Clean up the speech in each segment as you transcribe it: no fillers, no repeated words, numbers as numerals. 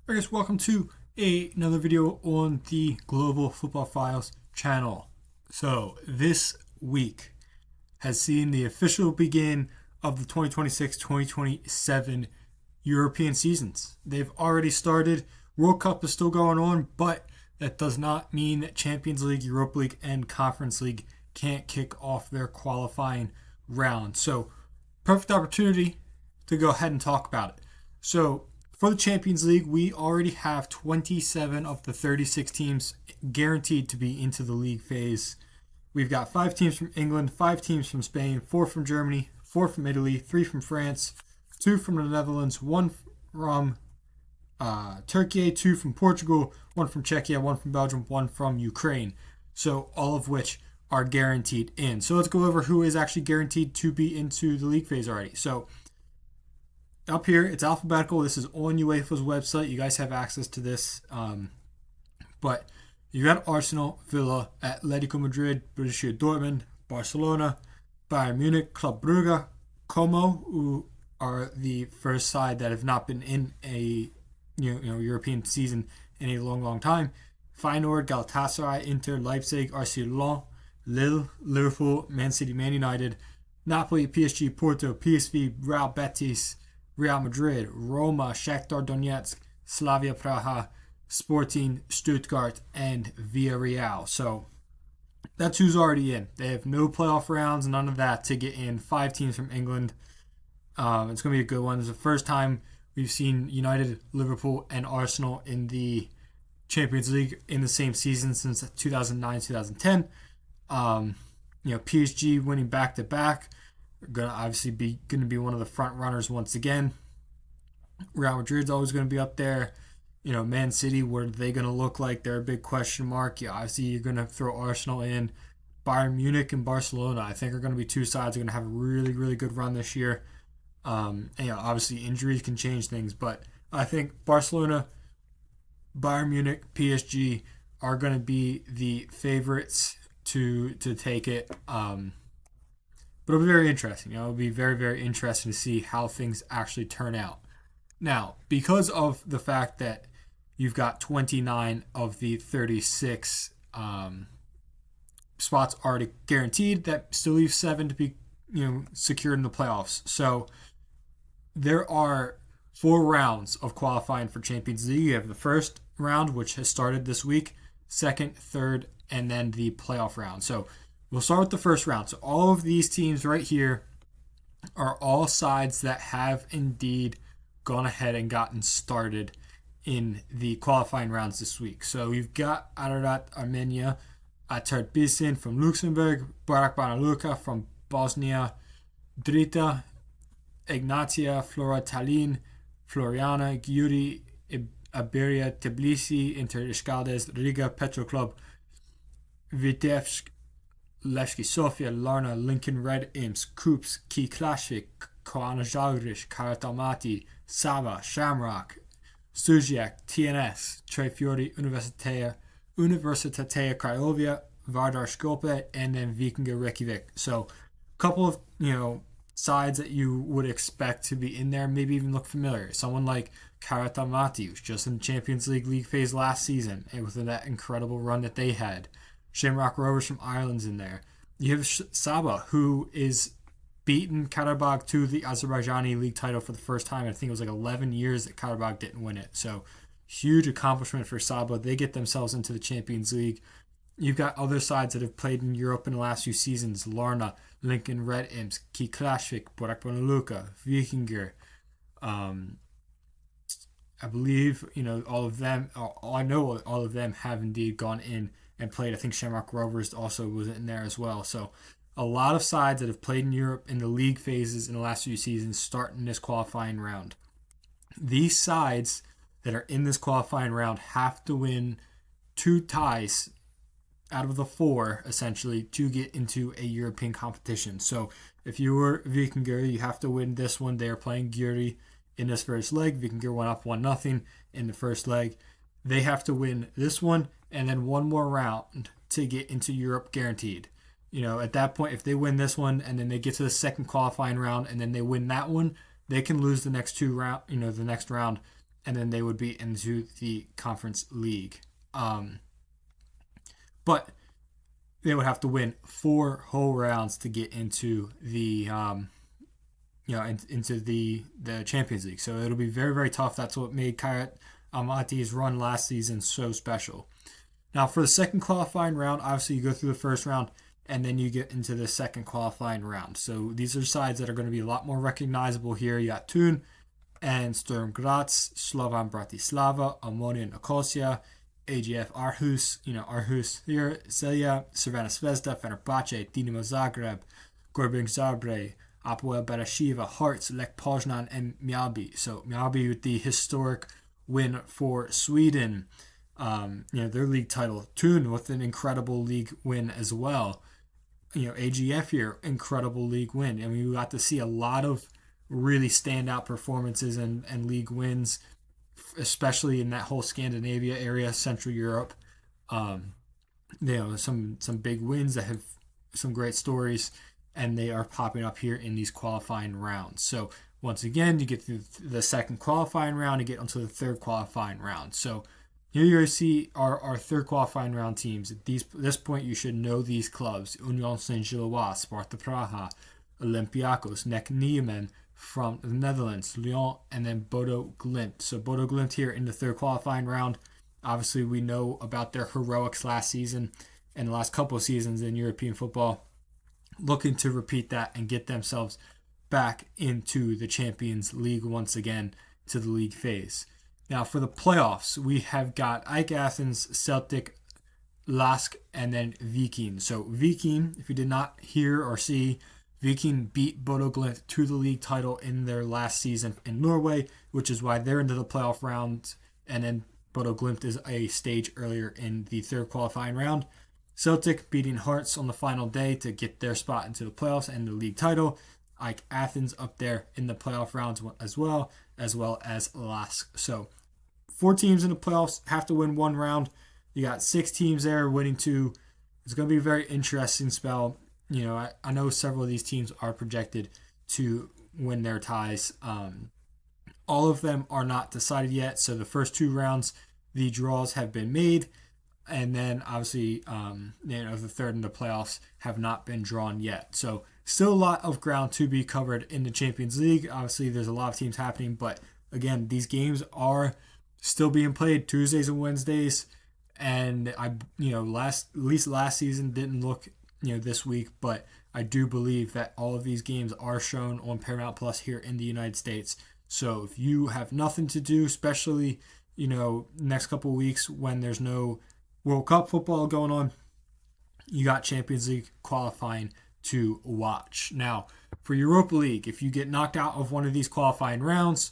I guess welcome to another video on the Global Football Files channel. So this week has seen the official begin of the 2026-2027 European seasons. They've already started. World Cup is still going on, but that does not mean that Champions League, Europa League, and Conference League can't kick off their qualifying round. So perfect opportunity to go ahead and talk about it. So for the Champions League, we already have 27 of the 36 teams guaranteed to be into the league phase. We've got 5 teams from England, 5 teams from Spain, 4 from Germany, 4 from Italy, 3 from France, 2 from the Netherlands, 1 from Turkey, 2 from Portugal, 1 from Czechia, 1 from Belgium, 1 from Ukraine. So all of which are guaranteed in. So let's go over who is actually guaranteed to be into the league phase already. So up here, it's alphabetical. This is on UEFA's website. You guys have access to this. But you got Arsenal, Villa, Atletico Madrid, Borussia Dortmund, Barcelona, Bayern Munich, Club Brugge, Como, who are the first side that have not been in a European season in a long time. Feyenoord, Galatasaray, Inter, Leipzig, RC Lyon, Lille, Liverpool, Man City, Man United, Napoli, PSG, Porto, PSV, Real Betis, Real Madrid, Roma, Shakhtar Donetsk, Slavia Praha, Sporting, Stuttgart, and Villarreal. So that's who's already in. They have no playoff rounds, none of that to get in. 5 teams from England. It's going to be a good one. It's the first time we've seen United, Liverpool, and Arsenal in the Champions League in the same season since 2009-2010. PSG winning back-to-back. Going to obviously be one of the front runners once again. Real Madrid's always going to be up there. Man City, what are they going to look like? They're a big question mark. Yeah, obviously you're going to throw Arsenal in. Bayern Munich and Barcelona, I think, are going to be two sides that are going to have a really, really good run this year. Obviously injuries can change things, but I think Barcelona, Bayern Munich, PSG are going to be the favorites to take it. But it'll be very interesting. It'll be very, very interesting to see how things actually turn out. Now, because of the fact that you've got 29 of the 36 spots already guaranteed, that still leaves 7 to be secured in the playoffs. So there are 4 rounds of qualifying for Champions League. You have the first round, which has started this week, second, third, and then the playoff round. So we'll start with the first round. So all of these teams right here are all sides that have indeed gone ahead and gotten started in the qualifying rounds this week. So you've got Ararat Armenia, Atert Bisin from Luxembourg, Barak Banaluka from Bosnia, Drita, Ignatia, Flora Tallinn, Floriana, Gyuri, Iberia, Tbilisi, Inter Ishkaldez, Riga, Petro Club, Vitebsk, Levski Sofia, Larna, Lincoln Red Imps, Koops, Ki Klashvik, Koana Zalgiris, Karatalmati, Sava, Shamrock, Suziak, TNS, Tre Fiori, Universitatea Craiovia, Vardar Skopje, and then Vikingur Reykjavik. So a couple of, sides that you would expect to be in there, maybe even look familiar. Someone like Karatalmati, who's just in the Champions League phase last season, and with that incredible run that they had. Shamrock Rovers from Ireland's in there. You have Saba, who is beaten Karabakh to the Azerbaijani league title for the first time. I think it was like 11 years that Karabakh didn't win it. So huge accomplishment for Saba. They get themselves into the Champions League. You've got other sides that have played in Europe in the last few seasons. Larna, Lincoln Red Imps, Ki Klashvik, Borak Banaluka, Vikingur. I believe, all of them, I know all of them have indeed gone in and played. I think Shamrock Rovers also was in there as well. So a lot of sides that have played in Europe in the league phases in the last few seasons start in this qualifying round. These sides that are in this qualifying round have to win 2 ties out of the 4, essentially, to get into a European competition. So if you were Vikingur, you have to win this one. They are playing Gyuri in this first leg. Vikingur went up 1-0 in the first leg. They have to win this one and then one more round to get into Europe guaranteed. At that point, if they win this one and then they get to the second qualifying round and then they win that one, they can lose the next 2 round, the next round and then they would be into the Conference League. But they would have to win 4 whole rounds to get into the into the Champions League. So it'll be very, very tough. That's what made Kairat Almaty's run last season so special. Now, for the second qualifying round, obviously you go through the first round and then you get into the second qualifying round. So these are sides that are going to be a lot more recognizable here. You got Thun and Sturm Graz, Slovan Bratislava, Omonia Nicosia, AGF Aarhus here, Celje, Crvena Zvezda, Fenerbahce, Dinamo Zagreb, Gorbin Zabrze, Apoel Beersheva, Hearts, Lech Poznan, and Mjällby. So Mjällby with the historic win for Sweden, their league title. Thun with an incredible league win as well. AGF here, incredible league win. And we got to see a lot of really standout performances and league wins, especially in that whole Scandinavia area, Central Europe. Some big wins that have some great stories, and they are popping up here in these qualifying rounds. So once again, you get through the second qualifying round, you get onto the third qualifying round. So here you see our third qualifying round teams. At this point, you should know these clubs: Union Saint-Gilloise, Sparta Praha, Olympiacos, Nek Niemen from the Netherlands, Lyon, and then Bodo Glimt. So Bodo Glimt here in the third qualifying round. Obviously, we know about their heroics last season and the last couple of seasons in European football, looking to repeat that and get themselves back into the Champions League once again, to the league phase. Now for the playoffs, we have got AEK Athens, Celtic, LASK, and then Viking. So Viking, if you did not hear or see, Viking beat Bodo Glimt to the league title in their last season in Norway, which is why they're into the playoff round, and then Bodo Glimt is a stage earlier in the third qualifying round. Celtic beating Hearts on the final day to get their spot into the playoffs and the league title. AEK Athens up there in the playoff rounds as well as LASK. So 4 teams in the playoffs have to win 1 round. You got 6 teams there winning 2. It's going to be a very interesting spell. I know several of these teams are projected to win their ties. All of them are not decided yet. So the first 2 rounds, the draws have been made. And then obviously, the third and the playoffs have not been drawn yet. So still a lot of ground to be covered in the Champions League. Obviously, there's a lot of teams happening. But again, these games are still being played Tuesdays and Wednesdays. And at least last season didn't look this week, but I do believe that all of these games are shown on Paramount Plus here in the United States. So if you have nothing to do, especially next couple of weeks when there's no World Cup football going on, you got Champions League qualifying to watch. Now for Europa League, if you get knocked out of one of these qualifying rounds,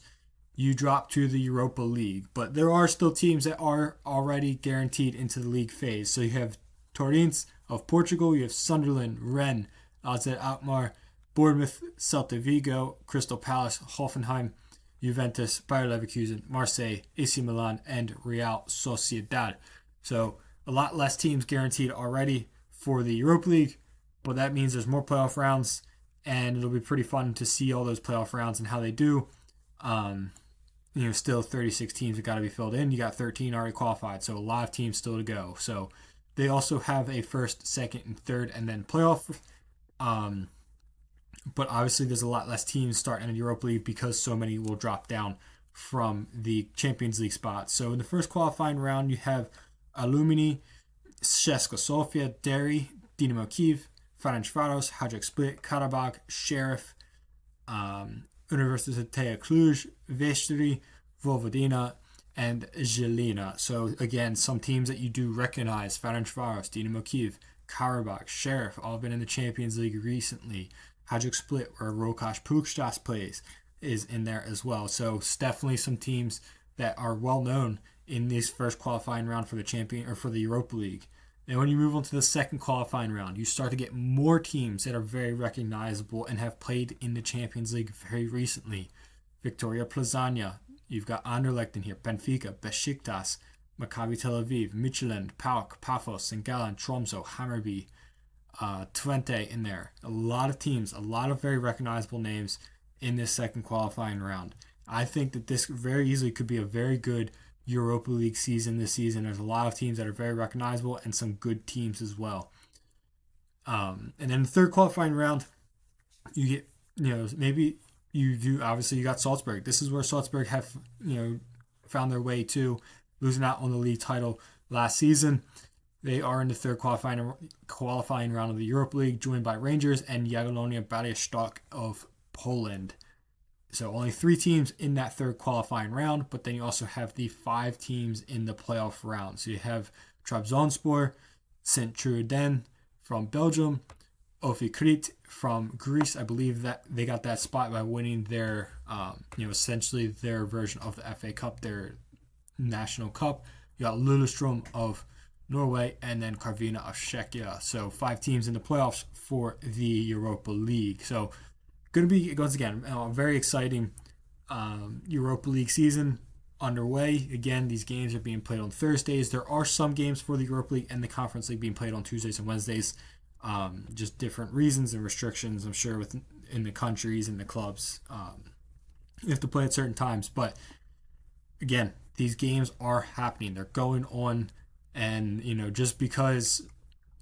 you drop to the Europa League. But there are still teams that are already guaranteed into the league phase. So you have Torrens of Portugal, you have Sunderland, Rennes, AZ Alkmaar, Bournemouth, Celta Vigo, Crystal Palace, Hoffenheim, Juventus, Bayer Leverkusen, Marseille, AC Milan, and Real Sociedad. So a lot less teams guaranteed already for the Europa League, but that means there's more playoff rounds, and it'll be pretty fun to see all those playoff rounds and how they do. Still 36 teams that got to be filled in. You got 13 already qualified, so a lot of teams still to go. So they also have a first, second, and third, and then playoff. But obviously there's a lot less teams starting in the Europa League because so many will drop down from the Champions League spots. So in the first qualifying round, you have Alumni, CSKA Sofia, Derry, Dinamo Kyiv, Ferencváros, Hajduk Split, Karabakh, Sheriff, Universitatea Cluj, Vestri, Vojvodina, and Žilina. So again, some teams that you do recognize: Ferencváros, Dinamo Kyiv, Karabakh, Sheriff, all been in the Champions League recently. Hajduk Split, where Rokas Pukstas plays, is in there as well. So it's definitely some teams that are well known in this first qualifying round for the for the Europa League. And when you move on to the second qualifying round, you start to get more teams that are very recognizable and have played in the Champions League very recently. Victoria Plzeň, you've got Anderlecht in here, Benfica, Besiktas, Maccabi Tel Aviv, Midtjylland, PAOK, Paphos, St. Gallen, Tromsø, Hammarby, Twente in there. A lot of teams, a lot of very recognizable names in this second qualifying round. I think that this very easily could be a very good Europa League season this season. There's a lot of teams that are very recognizable and some good teams as well. And then the third qualifying round, you get, maybe you do, obviously you got Salzburg. This is where Salzburg have, found their way to losing out on the league title last season. They are in the third qualifying round of the Europa League, joined by Rangers and Jagiellonia Białystok of Poland. So only 3 teams in that third qualifying round, but then you also have the 5 teams in the playoff round. So you have Trabzonspor, Sint-Truiden from Belgium, Ofikrit from Greece. I believe that they got that spot by winning their, essentially their version of the FA Cup, their national cup. You got Lillestrøm of Norway, and then Karvina of Czechia. So 5 teams in the playoffs for the Europa League. So going to be, once again, a very exciting Europa League season underway. Again, these games are being played on Thursdays. There are some games for the Europa League and the Conference League being played on Tuesdays and Wednesdays. Just different reasons and restrictions, I'm sure, in the countries and the clubs. You have to play at certain times. But again, these games are happening. They're going on. And, just because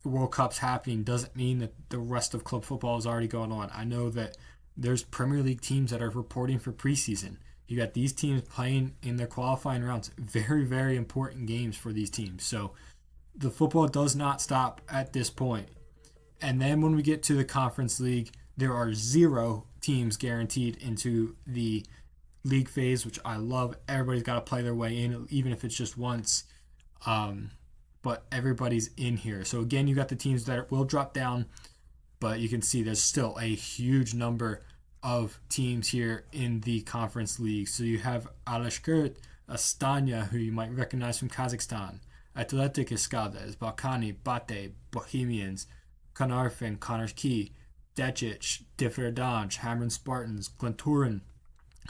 the World Cup's happening doesn't mean that the rest of club football is already going on. I know that there's Premier League teams that are reporting for preseason. You got these teams playing in their qualifying rounds. Very, very important games for these teams. So the football does not stop at this point. And then when we get to the Conference League, there are 0 teams guaranteed into the league phase, which I love. Everybody's got to play their way in, even if it's just once. But everybody's in here. So again, you got the teams that will drop down, but you can see there's still a huge number of teams here in the Conference League. So you have Alashkert, Astana, who you might recognize from Kazakhstan, Atletic Escaldes, Balkani, Bate, Bohemians, Kanarfin, Connors Key, Decic, Differdange, Hamron Spartans, Glentoran,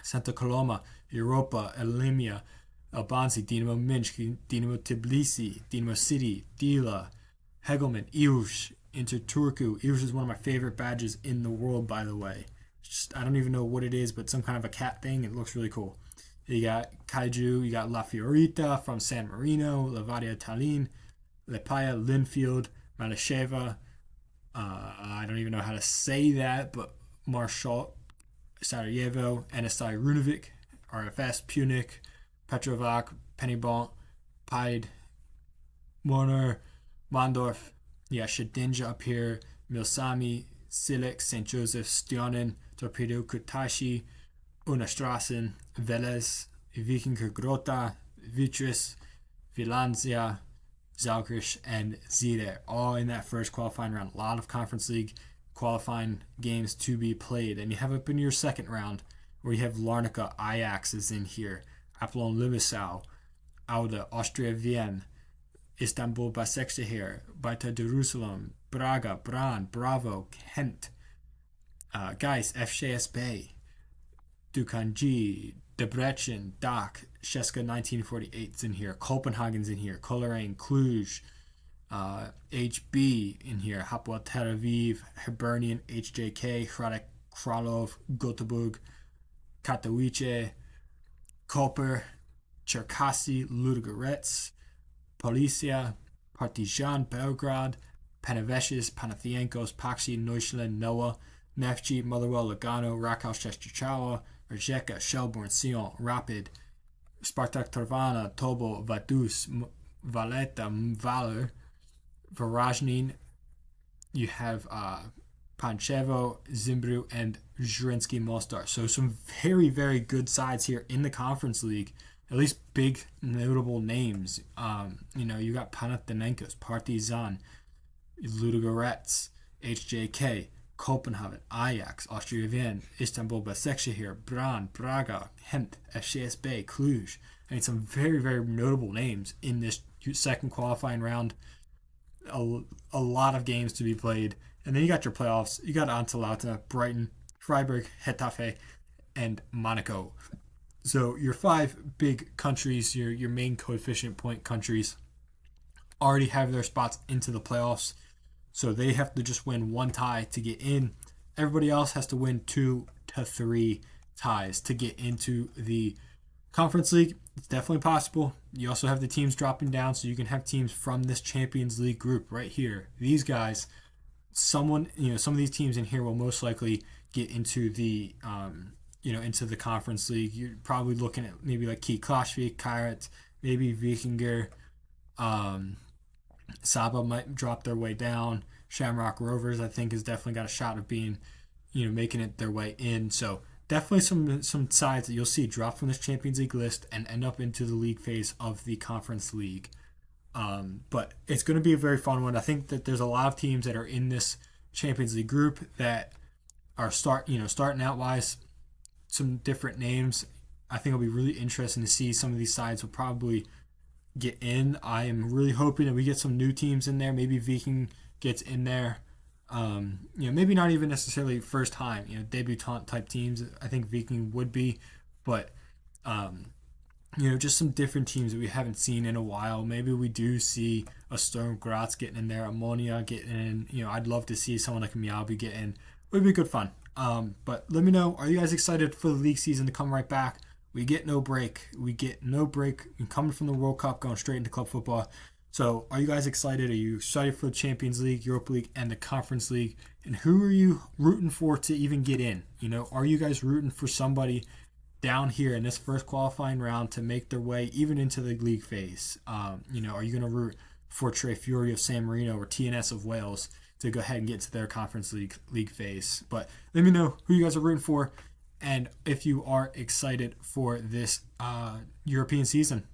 Santa Coloma, Europa, Elimia, Albansi, Dinamo Minsk, Dinamo Tbilisi, Dinamo City, Dila, Hegelman, Iush, Inter Turku. Iush is one of my favorite badges in the world, by the way. I don't even know what it is, but some kind of a cat thing. It looks really cool. You got Kaiju, you got La Fiorita from San Marino, Levadia Tallinn, Lepaya, Linfield, Malasheva. I don't even know how to say that, but Marshall, Sarajevo, NSI Runovic, RFS, Punic, Petrovac, Pennybont, Pied, Warner, Mondorf, Shedinja up here, Milsami, Silik, St. Joseph, Stjonen, Torpedo Kutashi, Unastrassen, Velez, Vikingur Grota, Vitris, Vilanzia, Zalkirch, and Zire, all in that first qualifying round. A lot of Conference League qualifying games to be played. And you have up in your second round where you have Larnaca, Ajax is in here, Apollon Limassol, Auda, Austria Vienna, Istanbul Başakşehir, Beta Jerusalem, Braga, Bran, Bravo, Kent, Geist, FCSB, Dukanji, Debrecen, Dak, Sheska 1948's in here, Copenhagen's in here, Coleraine, Cluj, HB in here, Hapoel Tel Aviv, Hibernian, HJK, Hradec Kralov, Göteborg, Katowice, Koper, Cherkasy, Ludogorets, Policia, Partizan, Belgrade, Panevėžys, Panathinaikos, Paxi, Neuchâtel, Noah, Nefci, Motherwell, Lugano, Rakow, Częstochowa, Rijeka, Shelbourne, Sion, Rapid, Spartak Trnava, Tobo, Vaduz, Valletta, Valor, Varaždin. You have Pančevo, Zimbru, and Zrinski Mostar. So some very, very good sides here in the Conference League. At least big, notable names. You got Panathinaikos, Partizan, Ludogorets, HJK, Copenhagen, Ajax, Austria Vienna, Istanbul Başakşehir, Bran, Braga, Gent, FCSB, Cluj. I mean, some very, very notable names in this second qualifying round. A lot of games to be played. And then you got your playoffs. You got Antalauta, Brighton, Freiburg, Getafe, and Monaco. So your 5 big countries, your main coefficient point countries, already have their spots into the playoffs. So they have to just win 1 tie to get in. Everybody else has to win 2 to 3 ties to get into the Conference League. It's definitely possible. You also have the teams dropping down, so you can have teams from this Champions League group right here. These guys, some of these teams in here will most likely get into the into the Conference League. You're probably looking at maybe like Key Klaashvik, Kairat, maybe Vikinger, Saba might drop their way down. Shamrock Rovers, I think, has definitely got a shot of being, making it their way in. So definitely some sides that you'll see drop from this Champions League list and end up into the league phase of the Conference League. But it's going to be a very fun one. I think that there's a lot of teams that are in this Champions League group that are starting out wise, some different names. I think it'll be really interesting to see some of these sides will probably get in. I am really hoping that we get some new teams in there. Maybe Viking gets in there. Maybe not even necessarily first time, debutante type teams. I think Viking would be, but just some different teams that we haven't seen in a while. Maybe we do see a Sturm Graz getting in there, Ammonia getting in. I'd love to see someone like Miyabi get in. It would be good fun. But let me know, are you guys excited for the league season to come right back? We get no break. Coming from the World Cup, going straight into club football. So are you guys excited? Are you excited for the Champions League, Europa League, and the Conference League? And who are you rooting for to even get in? Are you guys rooting for somebody down here in this first qualifying round to make their way even into the league phase? Are you going to root for Tre Fury of San Marino or TNS of Wales to go ahead and get to their Conference League phase? But let me know who you guys are rooting for and if you are excited for this European season.